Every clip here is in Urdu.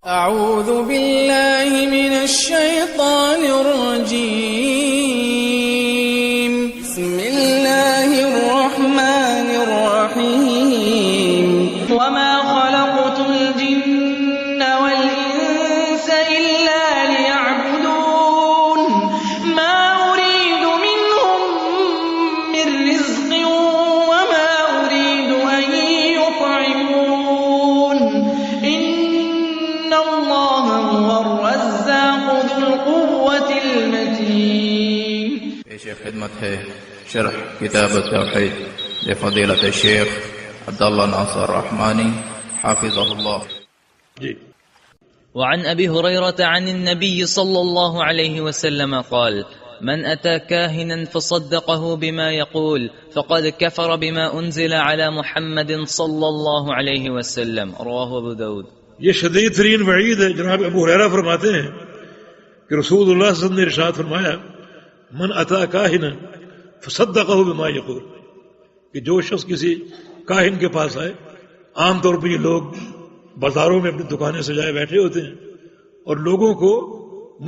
أعوذ بالله من الشيطان الرجيم. بسم الله الرحمن الرحيم. وما خلقت الجن والإنس إلا ليعبدون ما أريد منهم من رزق وما أريد أن يطعمون إن الله هو الرزاق ذو القوة المتين. پیش خدمت ہے شرح کتاب التوحید لفضیلۃ الشیخ عبداللہ ناصر رحمانی حافظہ اللہ. جی. وعن أبي هريرة عن النبي صلى الله عليه وسلم قال: من أتى كاهنا فصدقه بما يقول فقد كفر بما أنزل على محمد صلى الله عليه وسلم. رواه أبو داود. یہ شدید ترین وعید ہے. جناب ابو ہریرہ فرماتے ہیں کہ رسول اللہ صلی اللہ علیہ وسلم نے ارشاد فرمایا: من اتا کاہنا فصدقہ بما یقول، کہ جو شخص کسی کاہن کے پاس آئے، عام طور پہ یہ لوگ بازاروں میں اپنی دکانیں سجائے بیٹھے ہوتے ہیں اور لوگوں کو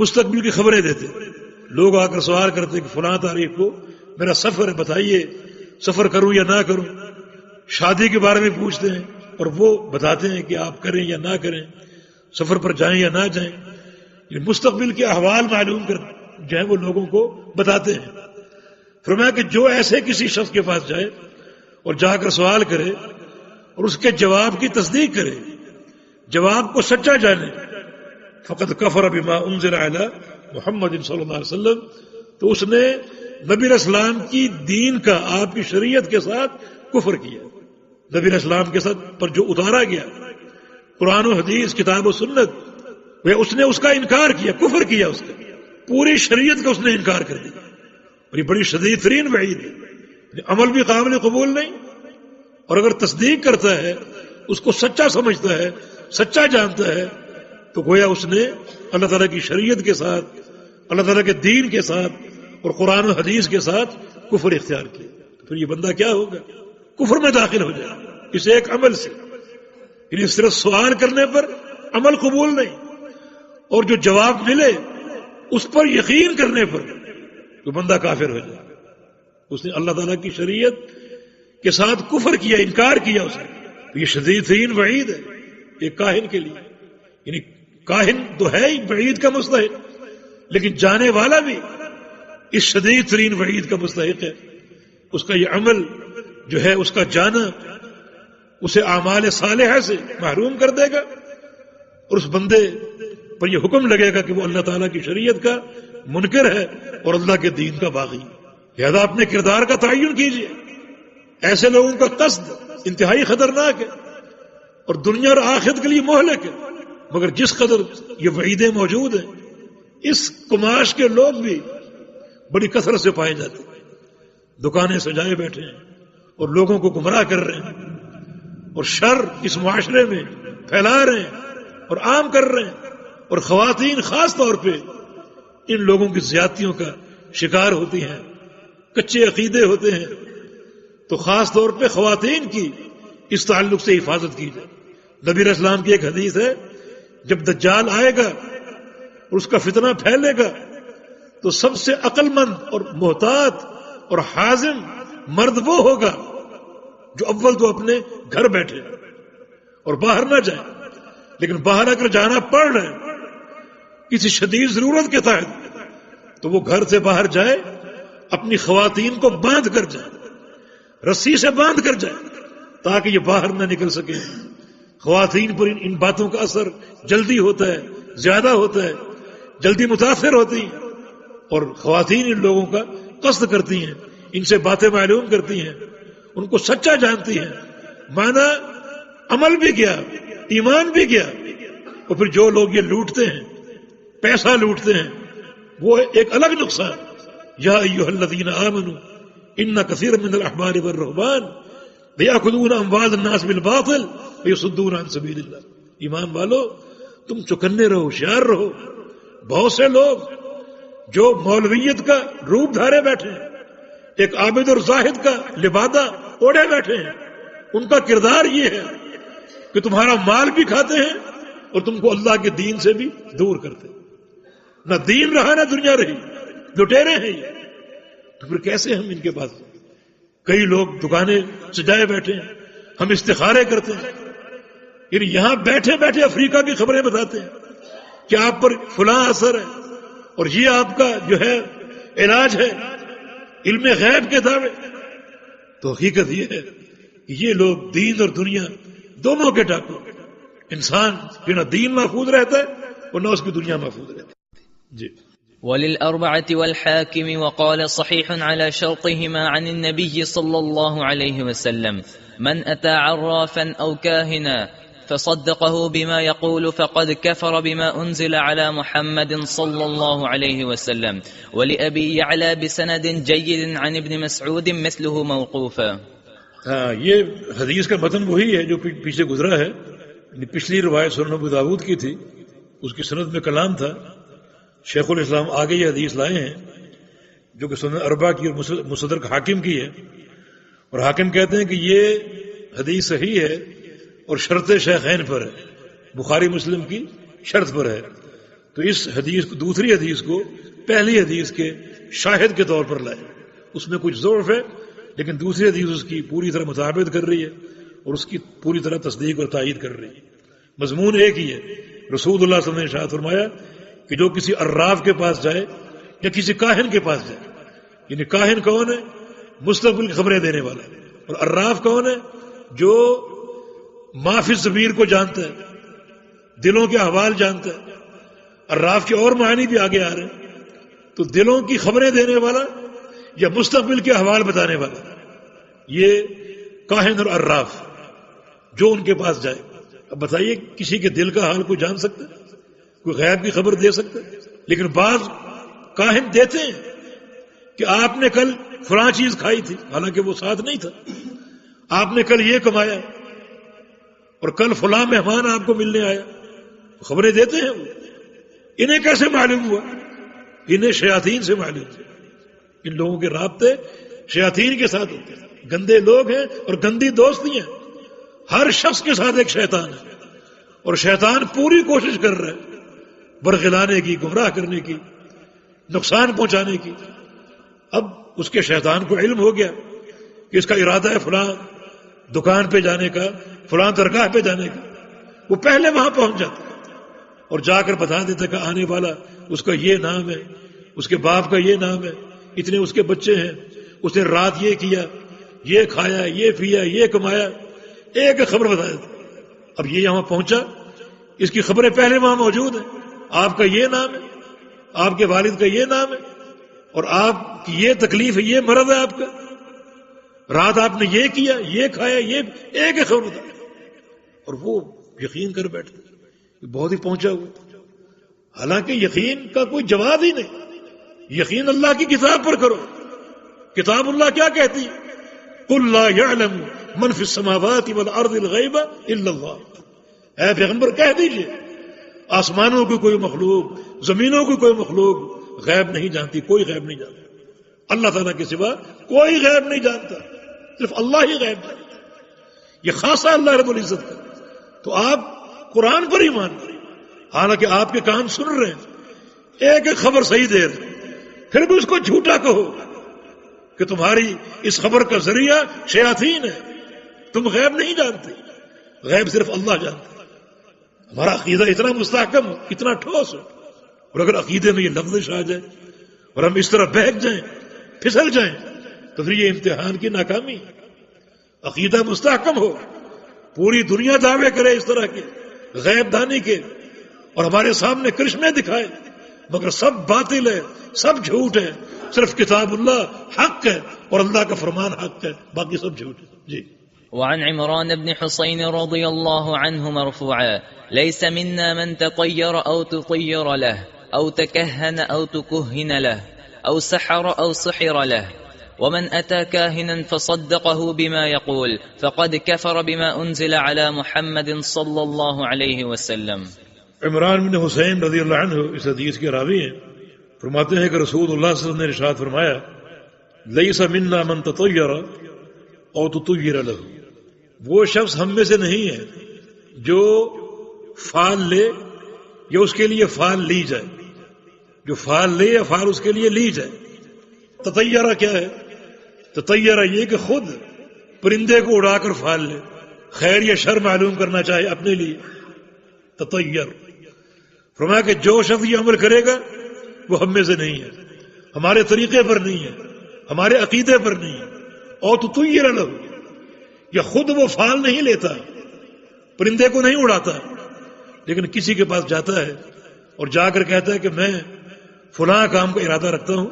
مستقبل کی خبریں دیتے. لوگ آ کر سوال کرتے کہ فلاں تاریخ کو میرا سفر ہے، بتائیے سفر کروں یا نہ کروں. شادی کے بارے میں پوچھتے ہیں اور وہ بتاتے ہیں کہ آپ کریں یا نہ کریں، سفر پر جائیں یا نہ جائیں. یہ مستقبل کے احوال معلوم کر جو ہے وہ لوگوں کو بتاتے ہیں. فرمایا کہ جو ایسے کسی شخص کے پاس جائے اور جا کر سوال کرے اور اس کے جواب کی تصدیق کرے، جواب کو سچا جانے، فقط کفر بما انزل علی محمد صلی اللہ علیہ وسلم، تو اس نے نبی علیہ السلام کی دین کا، آپ کی شریعت کے ساتھ کفر کیا. نبی علیہ السلام کے ساتھ پر جو اتارا گیا قرآن و حدیث، کتاب و سنت، اس نے اس کا انکار کیا، کفر کیا، اس کا پوری شریعت کا اس نے انکار کر دیا. اور یہ بڑی شدید ترین وعید ہے. عمل بھی قابل قبول نہیں، اور اگر تصدیق کرتا ہے، اس کو سچا سمجھتا ہے، سچا جانتا ہے، تو گویا اس نے اللہ تعالیٰ کی شریعت کے ساتھ، اللہ تعالیٰ کے دین کے ساتھ اور قرآن و حدیث کے ساتھ کفر اختیار کیا. تو پھر یہ بندہ کیا ہوگا؟ کفر میں داخل ہو جائے اس ایک عمل سے. یعنی صرف سوال کرنے پر عمل قبول نہیں، اور جو جواب ملے اس پر یقین کرنے پر تو بندہ کافر ہو جائے. اس نے اللہ تعالیٰ کی شریعت کے ساتھ کفر کیا، انکار کیا اس نے. تو یہ شدید ترین وعید ہے ایک کاہن کے لیے. یعنی کاہن تو ہے ہی وعید کا مستحق، لیکن جانے والا بھی اس شدید ترین وعید کا مستحق ہے. اس کا یہ عمل جو ہے، اس کا جانا اسے اعمال صالحہ سے محروم کر دے گا، اور اس بندے پر یہ حکم لگے گا کہ وہ اللہ تعالیٰ کی شریعت کا منکر ہے اور اللہ کے دین کا باغی. لہذا اپنے کردار کا تعین کیجیے. ایسے لوگوں کا قصد انتہائی خطرناک ہے اور دنیا اور آخرت کے لیے مہلک ہے. مگر جس قدر یہ وعیدیں موجود ہیں، اس کماش کے لوگ بھی بڑی کثرت سے پائے جاتے ہیں. دکانیں سجائے بیٹھے ہیں اور لوگوں کو گمراہ کر رہے ہیں، اور شر اس معاشرے میں پھیلا رہے ہیں اور عام کر رہے ہیں. اور خواتین خاص طور پہ ان لوگوں کی زیادتیوں کا شکار ہوتی ہیں، کچے عقیدے ہوتے ہیں. تو خاص طور پہ خواتین کی اس تعلق سے حفاظت کی جائے. نبی علیہ السلام کی ایک حدیث ہے، جب دجال آئے گا اور اس کا فتنہ پھیلے گا تو سب سے عقل مند اور محتاط اور حازم مرد وہ ہوگا جو اول تو اپنے گھر بیٹھے اور باہر نہ جائے. لیکن باہر اگر جانا پڑ رہا ہے کسی شدید ضرورت کے تحت، تو وہ گھر سے باہر جائے، اپنی خواتین کو باندھ کر جائے، رسی سے باندھ کر جائے، تاکہ یہ باہر نہ نکل سکے. خواتین پر ان باتوں کا اثر جلدی ہوتا ہے، زیادہ ہوتا ہے، جلدی متاثر ہوتی ہیں، اور خواتین ان لوگوں کا قصد کرتی ہیں، ان سے باتیں معلوم کرتی ہیں، ان کو سچا جانتی ہیں. مانا عمل بھی کیا، ایمان بھی کیا. اور پھر جو لوگ یہ لوٹتے ہیں، پیسہ لوٹتے ہیں، وہ ایک الگ نقصان. یا ایھا الذین آمنوا ان کثیرا من الاحبار والرہبان لیأکلون اموال الناس بالباطل ویصدون عن سبیل اللہ. ایمان والو، تم چکنے رہو، ہوشیار رہو. بہت سے لوگ جو مولویت کا روپ دھارے بیٹھے ہیں، ایک عابد اور زاہد کا لبادہ اوڑے بیٹھے ہیں، ان کا کردار یہ ہے کہ تمہارا مال بھی کھاتے ہیں اور تم کو اللہ کے دین سے بھی دور کرتے. نہ دین رہا نہ دنیا رہی، لٹیرے ہیں یہ. تو پھر کیسے ہم ان کے پاس؟ کئی لوگ دکانیں سجائے بیٹھے ہیں، ہم استخارے کرتے ہیں، یعنی یہاں بیٹھے بیٹھے افریقہ کی خبریں بتاتے ہیں کہ آپ پر فلاں اثر ہے اور یہ آپ کا جو ہے علاج ہے، علم غیب کے دعوے. تو حقیقت یہ ہے کہ یہ لوگ دین اور دنیا دونوں کے ڈاکو. انسان جو نہ دین محفوظ رہتا ہے اور نہ اس کی دنیا محفوظ رہتی ہے. جی. وللأربعة والحاكم وقال صحيح على شرطهما عن النبي صلى الله عليه وسلم من أتى عرافا أو كاهنا فصدقه بما يقول فقد كفر بما أنزل على محمد صلى الله عليه وسلم. ولأبي يعلى بسند جيد عن ابن مسعود مثله موقوفا. یہ حدیث کا متن وہی ہے جو پیچھے گزرا ہے. پچھلی روایت سنن ابو داؤد کی تھی، اس کی سند میں کلام تھا. شیخ الاسلام آگے یہ حدیث لائے ہیں جو کہ سنن اربعہ کی اور مستدرک حاکم کی ہے، اور حاکم کہتے ہیں کہ یہ حدیث صحیح ہے اور شرط شیخین پر ہے، بخاری مسلم کی شرط پر ہے. تو اس حدیث کو، دوسری حدیث کو پہلی حدیث کے شاہد کے طور پر لائے. اس میں کچھ ضعف ہے لیکن دوسری حدیث اس کی پوری طرح مطابقت کر رہی ہے اور اس کی پوری طرح تصدیق اور تائید کر رہی ہے. مضمون ایک ہی ہے. رسول اللہ صلی اللہ علیہ وسلم نے ارشاد فرمایا کہ جو کسی عراف کے پاس جائے یا کسی کاہن کے پاس جائے، یعنی کاہن کون ہے؟ مستقبل کی خبریں دینے والا. اور عراف کون ہے؟ جو ما فی الضمیر کو جانتا ہے، دلوں کے احوال جانتا ہے. عراف کے اور معنی بھی آگے آ رہے ہیں. تو دلوں کی خبریں دینے والا یا مستقبل کے احوال بتانے والا، یہ کاہن اور عراف جو ان کے پاس جائے. اب بتائیے کسی کے دل کا حال کوئی جان سکتا ہے؟ کوئی غیب کی خبر دے سکتا ہے؟ لیکن بعض کاہن دیتے ہیں کہ آپ نے کل فلاں چیز کھائی تھی، حالانکہ وہ ساتھ نہیں تھا. آپ نے کل یہ کمایا اور کل فلاں مہمان آپ کو ملنے آیا. خبریں دیتے ہیں وہ. انہیں کیسے معلوم ہوا؟ انہیں شیاطین سے معلوم ہوا. ان لوگوں کے رابطے شیاطین کے ساتھ ہوتے ہیں. گندے لوگ ہیں اور گندی دوستیاں. ہر شخص کے ساتھ ایک شیطان ہے اور شیطان پوری کوشش کر رہا ہے برگلانے کی، گمراہ کرنے کی، نقصان پہنچانے کی. اب اس کے شیطان کو علم ہو گیا کہ اس کا ارادہ ہے فلاں دکان پہ جانے کا، فلاں درگاہ پہ جانے کا. وہ پہلے وہاں پہنچ جاتا اور جا کر بتا دیتا کہ آنے والا اس کا یہ نام ہے، اس کے باپ کا یہ نام ہے، اتنے اس کے بچے ہیں، اس نے رات یہ کیا، یہ کھایا، یہ پیا، یہ کمایا. ایک خبر بتا دیتا. اب یہ یہاں پہنچا، اس کی خبریں پہلے وہاں موجود ہیں. آپ کا یہ نام ہے، آپ کے والد کا یہ نام ہے، اور آپ کی یہ تکلیف ہے، یہ مرض ہے آپ کا، رات آپ نے یہ کیا، یہ کھایا، یہ ایک خبر بتا. اور وہ یقین کر بیٹھتے بہت ہی پہنچا ہوا. حالانکہ یقین کا کوئی جواب ہی نہیں. یقین اللہ کی کتاب پر کرو. کتاب اللہ کیا کہتی ہے؟ قل لا يعلم من في السماوات والارض الغیب الا اللہ. اے پیغمبر کہہ دیجئے آسمانوں کی کوئی مخلوق، زمینوں کی کوئی مخلوق غیب نہیں جانتی. کوئی غیب نہیں جانتا. اللہ تعالیٰ کے سوا کوئی غیب نہیں جانتا، صرف اللہ ہی غیب جانتا. یہ خاصہ اللہ رب العزت کا. تو آپ قرآن پر ایمان کریں، حالانکہ آپ کے کان سن رہے ہیں، ایک ایک خبر صحیح دے رہے ہیں، پھر بھی اس کو جھوٹا کہو کہ تمہاری اس خبر کا ذریعہ شیاطین ہے، تم غیب نہیں جانتے. غیب صرف اللہ جانتا. ہمارا عقیدہ اتنا مستحکم ہو، اتنا ٹھوس ہو، اور اگر عقیدے میں یہ لفظ آ جائے اور ہم اس طرح بہک جائیں، پھسل جائیں، تو پھر یہ امتحان کی ناکامی. عقیدہ مستحکم ہو، پوری دنیا دعوے کرے اس طرح کے غیب دانی کے اور ہمارے سامنے کرشمے دکھائے، مگر سب باطل ہے، سب جھوٹ ہے. صرف کتاب اللہ حق ہے اور اللہ کا فرمان حق ہے، باقی سب جھوٹ ہے. جی. وعن عمران بن حسين رضي الله عنه مرفوعا ليس منا من تطير أو تطير له أو تكهن أو تكهن له أو سحر أو سحر له ومن أتى كاهنا فصدقه بما يقول فقد كفر بما أنزل على محمد صلى الله عليه وسلم. عمران بن حسین رضی اللہ عنہ اس حدیث کے راوی ہیں. فرماتے ہیں کہ رسول اللہ صلی اللہ علیہ وسلم نے ارشاد فرمایا لیس منا من تطیر او تطیر له. وہ شخص ہم میں سے نہیں ہے جو فعال لے یا اس کے لیے فعال لی جائے، جو فعال لے یا فعال اس کے لیے لی جائے۔ تطیرہ کیا ہے؟ تطیرہ یہ کہ خود پرندے کو اڑا کر فعال لے، خیر یا شر معلوم کرنا چاہے اپنے لیے، تطیر۔ فرمایا کہ جو شخص یہ عمل کرے گا وہ ہم میں سے نہیں ہے، ہمارے طریقے پر نہیں ہے، ہمارے عقیدے پر نہیں ہے۔ اور تطیر لہ، یا خود وہ فعال نہیں لیتا، پرندے کو نہیں اڑاتا، لیکن کسی کے پاس جاتا ہے اور جا کر کہتا ہے کہ میں فلاں کام کا ارادہ رکھتا ہوں،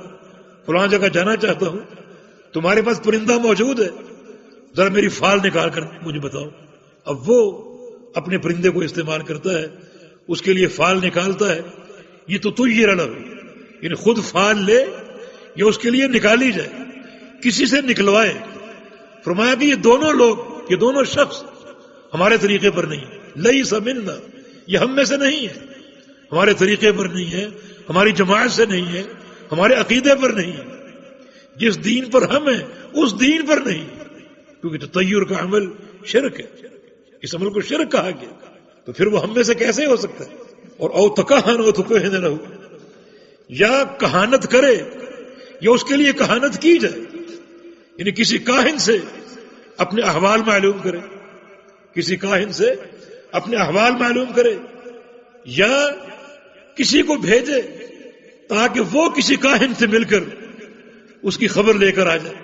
فلاں جگہ جانا چاہتا ہوں، تمہارے پاس پرندہ موجود ہے، ذرا میری فال نکال کر مجھے بتاؤ۔ اب وہ اپنے پرندے کو استعمال کرتا ہے، اس کے لیے فال نکالتا ہے، یہ تطیر لہ، یعنی خود فال لے یا اس کے لیے نکالی جائے، کسی سے نکلوائے۔ فرمایا کہ یہ دونوں لوگ، یہ دونوں شخص ہمارے طریقے پر نہیں ہے، لیس منا، یہ ہم میں سے نہیں ہے، ہمارے طریقے پر نہیں ہے، ہماری جماعت سے نہیں ہے، ہمارے عقیدے پر نہیں ہے، جس دین پر ہم ہیں اس دین پر نہیں، کیونکہ تطیر کا عمل شرک ہے، اس عمل کو شرک کہا گیا، تو پھر وہ ہم میں سے کیسے ہو سکتا ہے؟ اور او تکہن و تکہن لہ، یا کہانت کرے یا اس کے لیے کہانت کی جائے، یعنی کسی کاہن سے اپنے احوال معلوم کرے، کسی کاہن سے اپنے احوال معلوم کرے، یا کسی کو بھیجے تاکہ وہ کسی کاہن سے مل کر اس کی خبر لے کر آ جائے،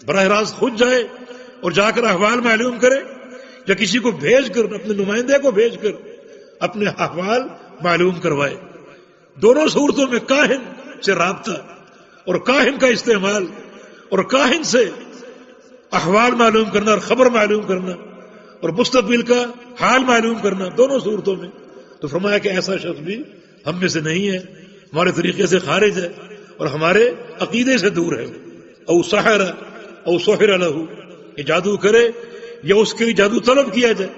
براہ راست خود جائے اور جا کر احوال معلوم کرے، یا کسی کو بھیج کر، اپنے نمائندے کو بھیج کر اپنے احوال معلوم کروائے۔ دونوں صورتوں میں کاہن سے رابطہ اور کاہن کا استعمال اور کاہن سے احوال معلوم کرنا اور خبر معلوم کرنا اور مستقبل کا حال معلوم کرنا، دونوں صورتوں میں۔ تو فرمایا کہ ایسا شخص بھی ہم میں سے نہیں ہے، ہمارے طریقے سے خارج ہے اور ہمارے عقیدے سے دور ہے۔ او سحر او سحر لہ، یہ جادو کرے یا اس کے لیے جادو طلب کیا جائے،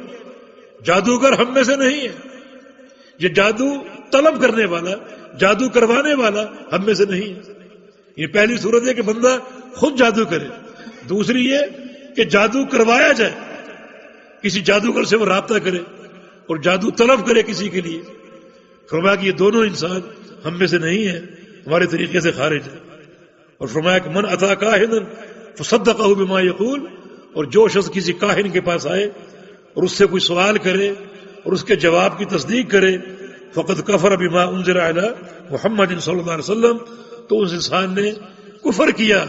جادوگر ہم میں سے نہیں ہے، یہ جادو طلب کرنے والا، جادو کروانے والا ہم میں سے نہیں ہے۔ یہ پہلی صورت ہے کہ بندہ خود جادو کرے، دوسری یہ کہ جادو کروایا جائے، کسی جادوگر سے وہ رابطہ کرے اور جادو طلب کرے کسی کے لیے۔ فرمایا کہ یہ دونوں انسان ہم میں سے نہیں ہیں، ہمارے طریقے سے خارج ہے۔ اور فرمایا کہ من اتی کاہنا فصدقہ بما یقول، اور جو شخص کسی کاہن کے پاس آئے اور اس سے کوئی سوال کرے اور اس کے جواب کی تصدیق کرے، فقد کفر بما انزل علی محمد صلی اللہ علیہ وسلم، تو اس انسان نے کفر کیا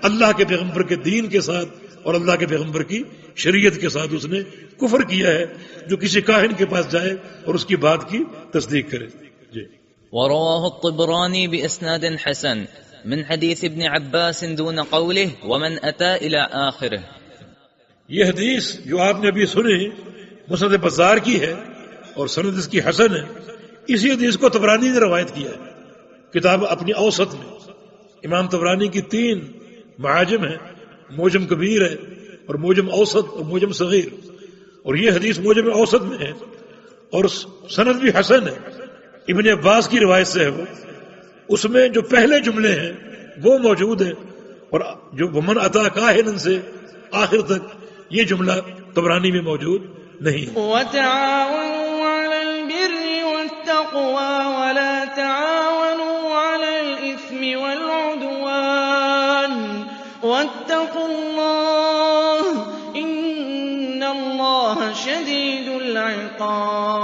اللہ کے پیغمبر کے دین کے ساتھ اور اللہ کے پیغمبر کی شریعت کے ساتھ، اس نے کفر کیا ہے جو کسی کاہن کے پاس جائے اور اس کی بات کی تصدیق کرے۔ جی۔ ورواه الطبراني بإسناد حسن من حديث ابن عباس دون قوله ومن أتى إلى آخره۔ یہ حدیث جو آپ نے ابھی سنی مسند بزار کی ہے اور سند اس کی حسن ہے، اسی حدیث کو طبرانی نے روایت کیا ہے کتاب اپنی اوسط میں۔ امام طبرانی کی 3 معاجم ہیں، موجم کبیر ہے اور موجم اوسط اور موجم صغیر، اور یہ حدیث موجم اوسط میں ہے اور سند بھی حسن ہے، ابن عباس کی روایت سے ہے وہ۔ اس میں جو پہلے جملے ہیں وہ موجود ہیں، اور جو ومن اتی کاہنا سے آخر تک یہ جملہ طبرانی میں موجود نہیں ہے۔ وتعاونوا على البر والتقوى ولا تعاونوا على الإثم والعدوان واتقوا الله إن الله شديد العقاب۔